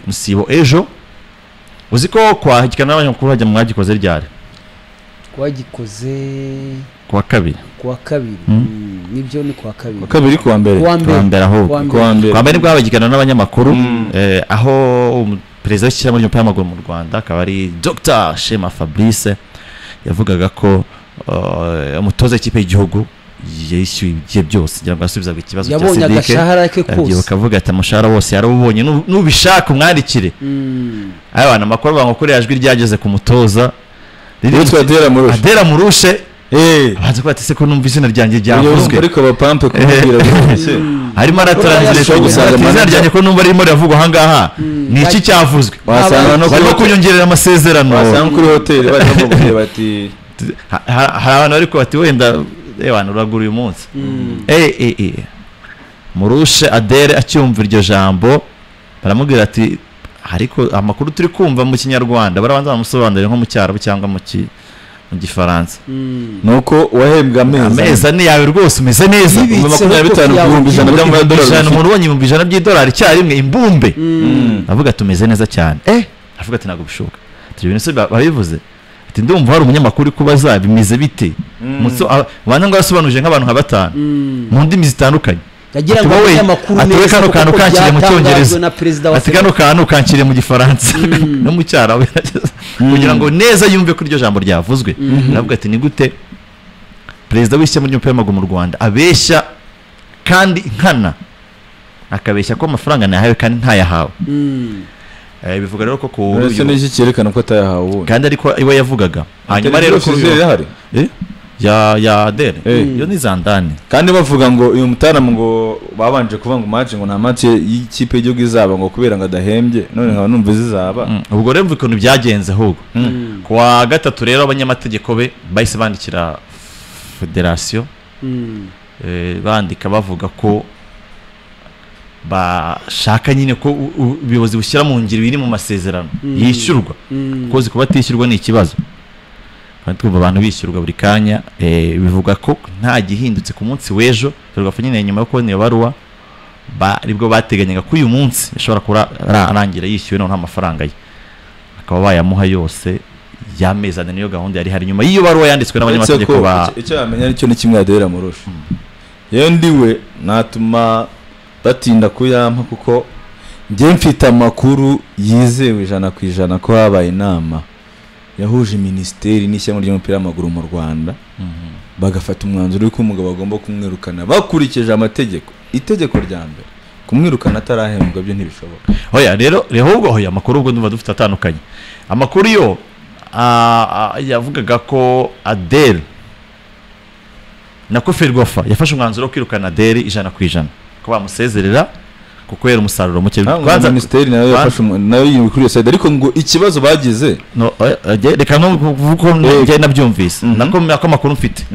musibo ejo uzi ko kwahikana n'abanyamakuru hajya mwagikoze ryari twagikoze kuwa kabiri nibyo ni kuwa kabiri kuwa mbere aho kuwa mbere nibwo habagikana n'abanyamakuru aho perezida w'ishyirahamwe ry'umupira w'amaguru mu Rwanda akaba ari Dr Shema Fabrice yavugaga ko umutoza w'ikipe y'igihugu yishyuye ibye byose ngira ngo asubizaga ikibazo cya Sidike yabonye agashahara ke kose akavuga ati umushahara wose yarawubonye nubishaka umwandikire abana makuru bango kuri yajwi ryageze ku mutoza Yitwa Adera Murushe baza ko ati se ko numva izina ryanjye ryavuzwe ariko abapampe kumubwira bose harimo aratranslate gusanga izina ryanjye ko numva arimo ravugwa hangaha ni iki cyavuzwe wasanga no barimo kunyongerera amasezerano wasanga kuri hotel barimo bati hari abantu ariko bati wenda abantu uragura uyu munsi Murushe Adere acyumva iryo jambo baramubwira ati ariko amakuru turi kumva mu kinyarwanda barabanza bamusobanurira nko mu cyarabu cyangwa mu gifaransa nuko wahembwa ameza ni yawe rwose umeze neza 25,100 umuntu ubonye $100 cyarimwe imbumbe avuga tumeze neza cyane avuga ati ntago bishoboka ibintu se babivuze ati ndumva hari umunyamakuru kubaza bimeze bite mutso bana ngo asobanuje nk'abantu nka batanu mu ndimi zitandukanye yagira ngo umunyamakuru neza kano kantu kankiriye mu cyongereza ati kano kantu kankiriye mu gifaransa no mu cyarabu kugira ngo neza yumve ko iryo jambo ryavuzwe aravuga ati ni gute perezida w'ishyirahamwe ry'umupira w'amaguru mu Rwanda abeshya kandi nkana akabeshya ko amafaranga nahawe kandi ntayahawe bivuga rero ko ku buryo n'iki cyerekana ko atayahawe kandi ariko iwe yavugaga hanyuma rero ko ya Adere yo ni zandani kandi bavuga ngo uyu mutaramu ngo babanje kuvuga ngo match ngo nta match y'ikipe y'igihugu izaba ngo kubera ngo adahembye none nkaba numva zizaba ubwo rero ukuntu byagenze ahubwo kuwa gatatu rero abanyamategeko be bahise bandikira federation bandika bavuga ko bashaka nyine ko ubuyobozi bushyira mu ngiro biri mu masezerano yishyurwa kozi kuba atishyurwa ni ikibazo kandi twumva abantu bishyurwa buri kanya bivuga ko nta gihindutse ku munsi w'ejo Ferwafa nyine nyuma yo kubona iyo baruwa aribwo bateganyaga ko uyu munsi bishobora kurangira yishyuwe nta mafaranga ye akaba bayamuha yose y'amezi ane niyo gahunda yari hari nyuma y'iyo baruwa yanditswe n'abanyamategeko icyo yamenya aricyo ni kimwe Adera Murushe yewe ndiwe natuma batinda kuyampa kuko njye mfite amakuru yizewe 100% ko habaye inama yahuje ministeri n'ishyirahamwe ry'umupira w'amaguru mu Rwanda bagafata umwanzuro w'uko umugabo agomba kumwirukana bakurikije amategeko itegeko rya mbere kumwirukana atarahembwa byo ntibishoboka rero ahubwo amakuru ubwo ndumva dufite atandukanye amakuru yo yavugaga ko Adele nako Ferwafa yafashe umwanzuro wo kwirukana Adele 100% ko bamusezerera kuko yera umusaruro muke kwanza ministeri nayo yafashe nayo yikuriye side ariko ngo ikibazo bagize reka no kuvuga nge nabyumvise nako makuru mfite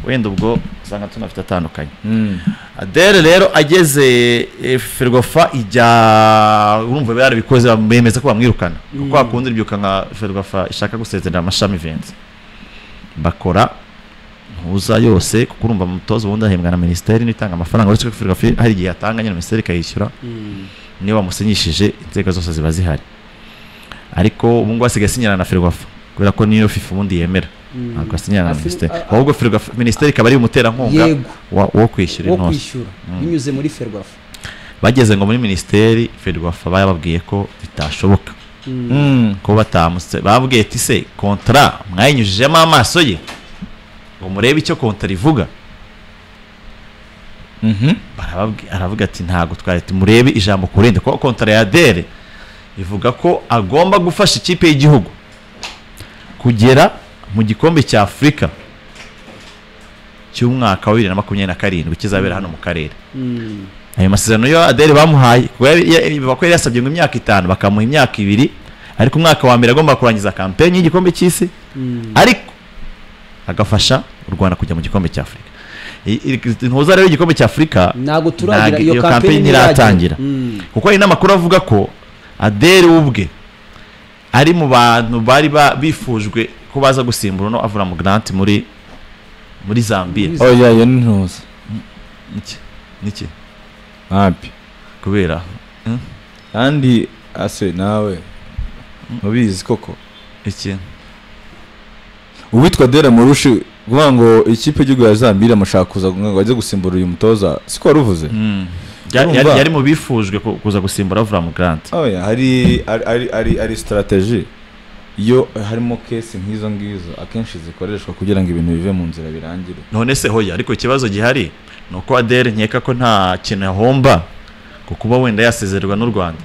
wenda ubwo usanga tunafite atandukanye Adele rero ageze Ferwafa ijya urumva barabikoze bemeza ko bamwirukana kuko akunda ibyuka nka Ferwafa ishaka gusezerera amashami events bakora uza yose kuko urumva mutozo wundi ahembwa na ministeri n'itanga amafaranga uretse ko Ferwafa hari igihe atanga nyine ministeri kayishyura niyo bamusinyishije inzego zose ziba zihari ariko ubu ngo asigaye asinyana na Ferwafa kubera ko niyo FIFA ubundi yemera ntabwo asinyana na ministeri ahubwo Ferwafa ministeri ikaba ari umuterankunga wo kwishyura intose binyuze muri Ferwafa bageze ngo muri ministeri Ferwafa bayababwiye ko bitashoboka ko batamutse babwiye ati se kontra mwayinyujijemo amaso ye ngo murebe icyo kontra ivuga aravuga ati ntago twarete murebe ijambo kurende ko kontra ya Adele ivuga ko agomba gufasha ikipe y'igihugu kugera mu gikombe cya Afrika cy'umwaka wa 2027 kizabera hano mu karere ayo masezerano yo Adele bamuhaye bako yasabye ngo imyaka 5 bakamuha imyaka 2 ariko umwaka wa mbere agomba kurangiza campaign y'igikombe cy'isi ariko agafasha u Rwanda kujya mu gikombe cya Afrika ntuza rero igikombe cya Afrika nago turagira iyo campaign iratangira kuko ari namakuru avuga ko Adele ubwe ari mu bantu bari bifujwe ko baza gusimbura no avura mu grant muri Zambia yo ntuza niki happy kubera kandi ase nawe mubizi koko iki uwitwa Dera Murushi kuvuga ngo ikipe y'igihugu ya Zambia iramushaka kuza ngo ajye gusimbura uyu mutoza siko waruvuze yari mu bifujwe kuza gusimbura Avram Grant. Oya hari strategy iyo harimo case nk'izo ngizo akenshi zikoreshwa kugira ngo ibintu bive mu nzira birangire. None se hoya ariko ikibazo gihari nuko Adele nkeka ko nta kintu yahomba kuba wenda yasezererwa n'u Rwanda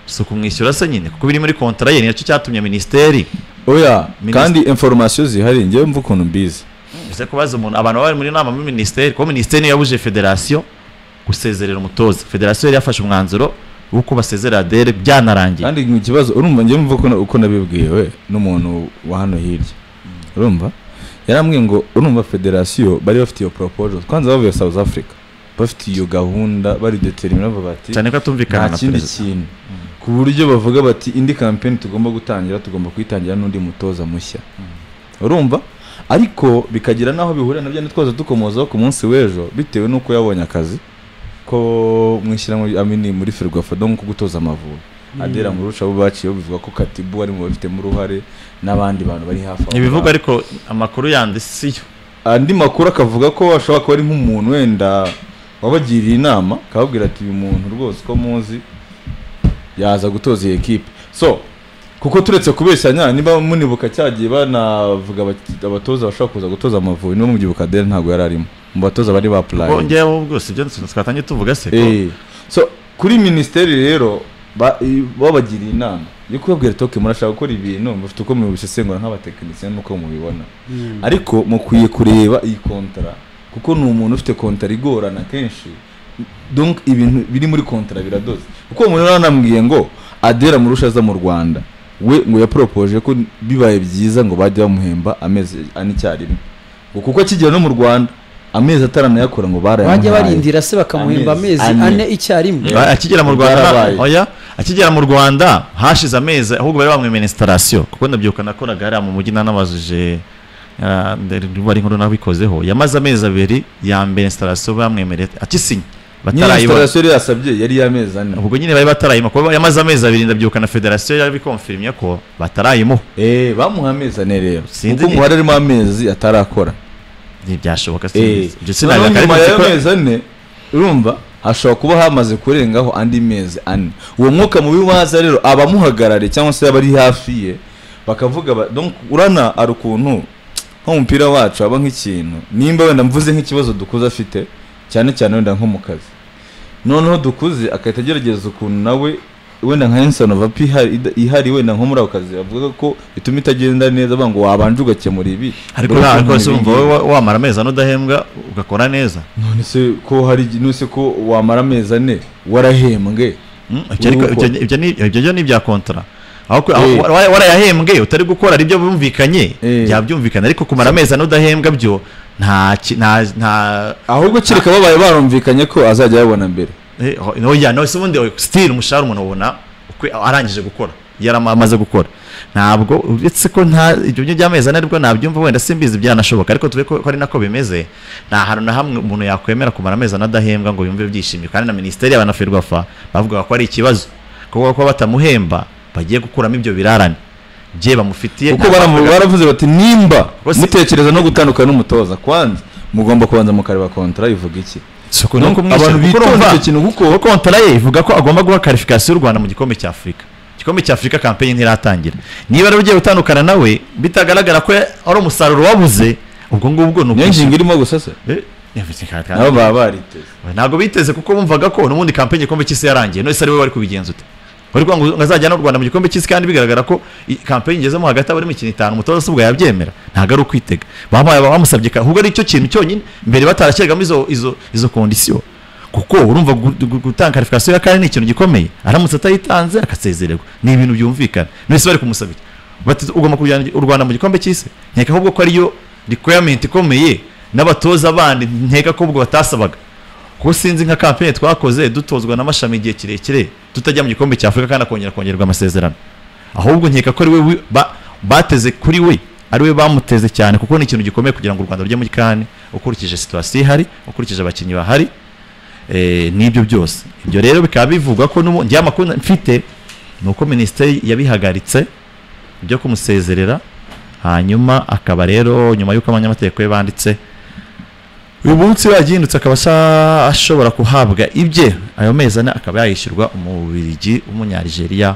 so kumwishyura se nyine kuko biri muri contrat ye nicyo cyatumye ministeri. Oya kandi information zihari ngiye mvuga ukuntu mbizi ese kubaza umuntu abantu bari muri nama mu ministeri ko ministeri yabuje federation gusezerera umutoza. Federation yari yafashe umwanzuro uko basezerera Adele byanarangiye kandi mu kibazo urumva ngiye mvuga uko nabibwiye we n'umuntu wa hano hirya urumva yaramwe ngo urumva federation bari bafite iyo proposal kwanza bavuye South Africa bafite iyo gahunda bari determine bavuga bati cyane ko tumvikana na president ku buryo bavuga bati indi campaign tugomba gutangira tugomba kwitangira n'undi mutoza mushya urumva ariko bikagira naho bihurira nabyo nitwaza dukomozaho ku munsi w'ejo bitewe nuko yabonye akazi ko mwishyira muri Ferwafa donc gutoza Amavubi. Adera Murushi abo baciye bivuga ko Katibu ari mu bafite mu ruhare n'abandi bantu bari hafi aho. Ibivuga ariko amakuru yandi siyo. Andi makuru akavuga ko ashobora kuba ari nk'umuntu wenda wabagiriye inama akababwira ati uyu muntu rwose ko muzi yaza gutoza iyi equipe. So kuko turetse kubeshyanya niba munibuka cyagiye banavuga abatoza bashaka kuza gutoza Amavubi no mu byibuka Adele ntago yararimo mu batoza bari ba plan. Bongeyeho ubwose ibyo twatanye tuvuga se ko. So kuri ministeri rero babagiriye inama yo kubabwira toke murashaka gukora ibintu mufite uko mubisesengura nk'abatekinisiye nuko mubibona ariko mukwiye kureba iyi contrat kuko ni umuntu ufite contrat igorana kenshi donc ibintu biri muri contrat biradoze kuko umuntu yaranambwiye ngo Adera Murushi aza mu Rwanda we ngo yapropoje ko bibaye byiza ngo bajye bamuhemba amezi anicyarimo kuko akigera no mu Rwanda amezi ataranayakora ngo barayamuhaye bajye barindira se bakamuhemba amezi ane icyarimwe akigera mu Rwanda. Oya akigera mu Rwanda hashize amezi ahubwo bari bamwe installation kuko ndabyuka nakoraga hari mu mujyi nanabajije bari nkuru nabikozeho yamaze amezi abiri ya mbere installation bamwemereye akisinya batarayibona installation yasabye yari yamezi ane ubwo nyine bari batarayima kuko yamaze amezi abiri ndabyuka na federation yari bikonfirmye ko batarayimo bamuha amezi ane rero kuko muhari arimo amezi atarakora byashoboka ibyo sinaga amezi ane urumva hashobora kuba hamaze kurengaho andi mezi ane uwo mwuka mubi waza rero abamuhagarare cyangwa se abari hafi ye bakavuga donc urana ari ukuntu nk'umupira wacu aba nk'ikintu nimba wenda mvuze nk'ikibazo dukuze afite cyane cyane wenda nko mu kazi noneho dukuze akahita agerageza ukuntu nawe wenda nka Henson of Api ihari wenda nko muri ako kazi avuga ko bituma itagenda neza bango wabanje ugakemura ibi ariko ntabwo se umva wamara amezi ane udahembwa ugakora neza none se ko hari nuse ko wamara amezi ane warahembwe ibyo ni bya contrat aho warayahembwe utari gukora ari byo bumvikanye byabyumvikana ariko kumara amezi ane udahembwa byo nta ahubwo kireka babaye barumvikanye ko azajya yabona mbere no se ubundi still umushahara umuntu ubona arangije gukora yaramaze gukora ntabwo uretse ko nta ibyo by'amezi ane aribwo nabyumva wenda simbizi byanashoboka ariko tube ko ari nako bimeze nta hantu na hamwe umuntu yakwemera kumara amezi ane adahembwa ngo yumve byishimiye kandi na ministeri y'abana Ferwafa bavuga ko ari ikibazo kuko ko batamuhemba bagiye gukuramo ibyo birarane bye bamufitiye kuko baravuze bati nimba mutekereza no gutandukana n'umutoza kwanza mugomba kubanza mukareba contrat ivuga iki abantu bitonda ikintu kuko contrat ye ivuga ko agomba guha qualification y'u Rwanda mu gikombe cya Afrika. Igikombe cya Afrika campaign ntiratangira. Niba rero ugiye gutandukana nawe bitagaragara ko ari umusaruro wabuze ubwo ngubwo nuko nyinshi irimo gusase nabo baba bariteze ntabwo biteze kuko bumvaga ko n'ubundi campaign igikombe cy'isi yarangiye no isari we bari kubigenza ute bari kwanga ngazajya n'u Rwanda mu gikombe cy'isi kandi bigaragara ko campaign igezemo hagati abari mu kintu 5 umutoza subwa yabyemera ntago ari ukwitega bamusabye ahubwo ari cyo kintu cyonyine mbere batarashyiragamo izo condition kuko urumva gutanga qualification ya kane ni ikintu gikomeye aramutse atayitanze akasezererwa ni ibintu byumvikana nese bari kumusabira bati ugomba kujyana u Rwanda mu gikombe cy'isi nkeka ahubwo ko ariyo requirement ikomeye n'abatoza bandi nkeka ko ubwo batasabaga ko sinzi nka campaign twakoze dutozwa n'amashami igihe kirekire tutajya mu gikombe cya Afrika kandi kongerwa amasezerano ahubwo nkeka ko ari we bateze kuri we ari we bamuteze cyane kuko ni ikintu gikomeye kugira ngo u Rwanda rujye mu kane ukurikije situation ihari ukurikije abakinnyi bahari n'ibyo byose ibyo rero bikaba bivugwa ko njya makuru mfite nuko minisiteri yabihagaritse byo kumusezerera, hanyuma akaba rero nyuma y'uko abanyamategeko be banditse uyu munsi yagindutse akaba ashobora kuhabwa ibye, ayo mezi ane akaba yayishyurwa umubirigi w'umunyarigeria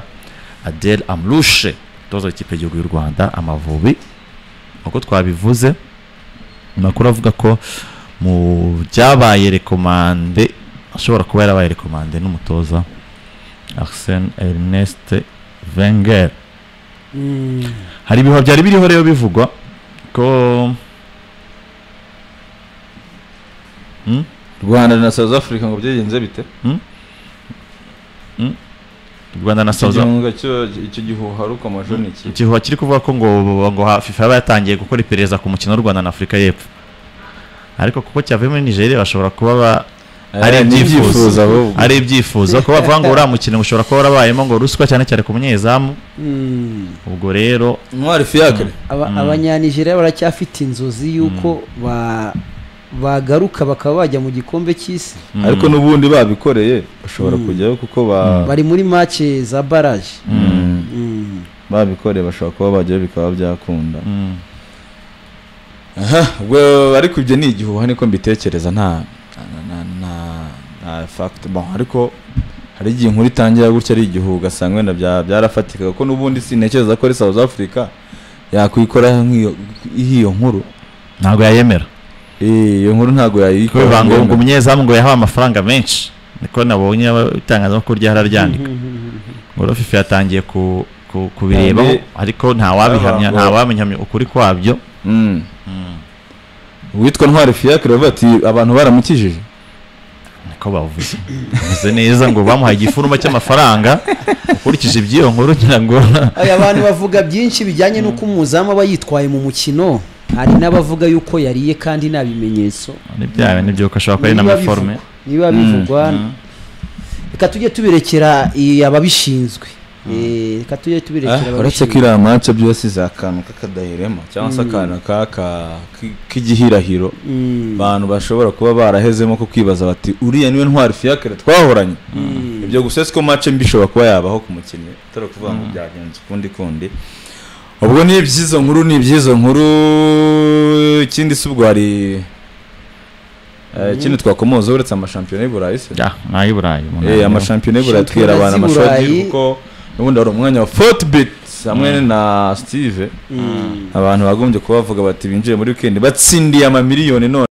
Adel Amrouche toza ikipe y'igihugu y'u Rwanda Amavubi. uko twabivuze makuru avuga ko mu byabaye rekomande ashobora kuba yarabaye rekomande n'umutoza Arsène Ernest Wenger. Hari ibihuha byari biriho rero bivugwa ko Rwanda na South Africa ngo byagenze bite? Rwanda na South Africa icyo gihuha ruko amajoni iki? Igihuha kiri kuvuga ko ngo FIFA yaba yatangiye gukora iperereza ku mukino w'u Rwanda na Afrika y'Epfo, ariko kuko cyavuye muri Nigeria bashobora kuba ari ibyifuzo ko bavuga ngo uriya mukino ushobora kuba warabayemo ngo ruswa cyane cyane ku munyezamu. Ubwo rero Ntwari Fiacre abanyanigeria baracyafite inzozi yuko bagaruka bakaba bajya mu gikombe cy'isi, ariko n'ubundi babikoreye bashobora kujyayo kuko bari muri match za barrage. Babikoreye bashobora kuba bajyayo bikaba byakunda. Ubwo ariko ibyo ni igihuha niko mbitekereza, nta fact bon, ariko hari igihe inkuru itangira gutya ari igihuha ugasanga wenda byarafatika kuko n'ubundi sintekereza ko ari South Africa yakwikora nk'iyo nkuru, ntabwo yayemera. Iyo nkuru ntabwo yayikora ngo umunyezamu ngo yahawe amafaranga menshi, niko nabonye itangazamakuru ryararyandika ngo FIFA yatangiye kubireba, ariko ntawamenya ukuri kwabyo. Witwa Ntwari Fiacre bavuga ati abantu baramukijije, niko bavuze bivuze neza ngo bamuhaye igifuruma cy'amafaranga ukurikije iby'iyo nkuru ngira ngo abantu bavuga byinshi bijyanye n'uko umuzamu aba yitwaye mu mukino. Hari n'abavuga yuko yariye kandi nta bimenyetso, nibyo ko ashobora kuba ari n'amaforme niba bivugwa. Reka tujye tubirekera ababishinzwe, reka tujye tubirekera uretse ko iriya match byose zakantu kakadahirema cyangwa se akantu k'igihirahiro abantu bashobora kuba barahezemo ko kwibaza bati uriya niwe Ntwari Fiacre twahoranye. Ibyo gusa siko match mbi ishobora kuba yabaho ku mukinnyi atari kuvuga ngo byagenze kundi. Ubwo ni ibyizo nkuru ikindi subwo hari ikindi twakomoza uretse amashampiyona y'Iburayi se n'ay'Iburayi amashampiyona y'Iburayi twira abantu amashoti kuko n'ubundi hari umwanya wa Fortbit hamwe na Steve abantu bagombye kubavuga bati binjiye muri weekend batsindiye amamiliyoni none